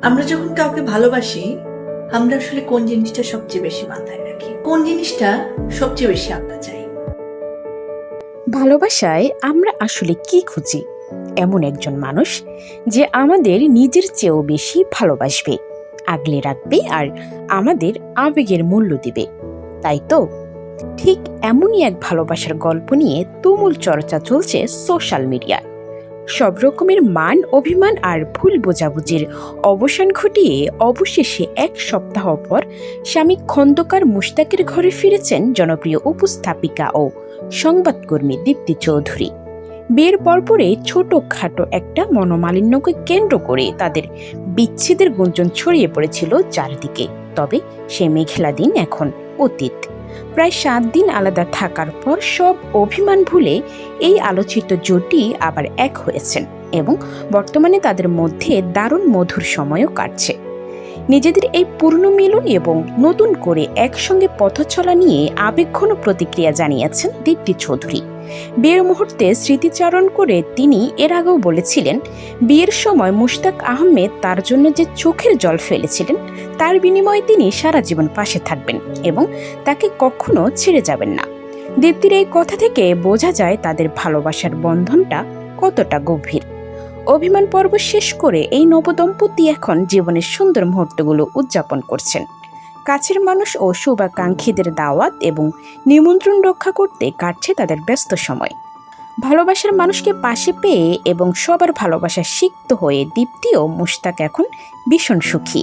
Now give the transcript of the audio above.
আমরা যখন কাউকে ভালোবাসি, আমরা আসলে কোন জিনিসটা সবচেয়ে বেশি মাথায় রাখি, কোন জিনিসটা সবচেয়ে বেশি আমরা চাই? ভালোবাসায় আমরা আসলে কি খুঁজি? এমন একজন মানুষ যে আমাদের নিজের চেয়েও বেশি ভালোবাসবে, আগলে রাখবে আর আমাদের আবেগের মূল্য দিবে, তাই তো? ঠিক এমনই এক ভালোবাসার গল্প নিয়ে তুমুল চর্চা চলছে সোশ্যাল মিডিয়ায়। সব রকমের মান অভিমান আর ভুল বোঝাবুঝির অবসান ঘটিয়ে অবশেষে এক সপ্তাহ পর স্বামী খন্দকার মুশতাকের ঘরে ফিরেছেন জনপ্রিয় উপস্থাপিকা ও সংবাদকর্মী দীপ্তি চৌধুরী। বিয়ের পরপরে ছোটখাটো একটা মনোমালিন্যকে কেন্দ্র করে তাদের বিচ্ছেদের গুঞ্জন ছড়িয়ে পড়েছিল চারদিকে। তবে সে মেঘলা দিন এখন অতীত। প্রায় 7 দিন আলাদা থাকার পর সব অভিমান ভুলে এই আলোচিত জুটি আবার এক হয়েছেন এবং বর্তমানে তাদের মধ্যে দারুণ মধুর সময়ও কাটছে। নিজেদের এই পুনর্মিলন এবং নতুন করে একসঙ্গে পথ চলা নিয়ে আবেগঘন প্রতিক্রিয়া জানিয়েছেন দীপ্তি চৌধুরী। বিয়ের মুহূর্তে স্মৃতিচারণ করে তিনি এর আগেও বলেছিলেন, বিয়ের সময় মুশতাক আহমেদ তার জন্য যে চোখের জল ফেলেছিলেন তার বিনিময়ে তিনি সারা জীবন পাশে থাকবেন এবং তাকে কখনো ছেড়ে যাবেন না। দীপ্তির এই কথা থেকে বোঝা যায় তাদের ভালোবাসার বন্ধনটা কতটা গভীর। অভিমান পর্ব শেষ করে এই নবদম্পতি এখন জীবনের সুন্দর মুহূর্তগুলো উদযাপন করছেন। কাছের মানুষ ও শুভাকাঙ্ক্ষীদের দাওয়াত এবং নিমন্ত্রণ রক্ষা করতে কাটছে তাদের ব্যস্ত সময়। ভালোবাসার মানুষকে পাশে পেয়ে এবং সবার ভালোবাসা সিক্ত হয়ে দীপ্তি ও মুশতাক এখন ভীষণ সুখী।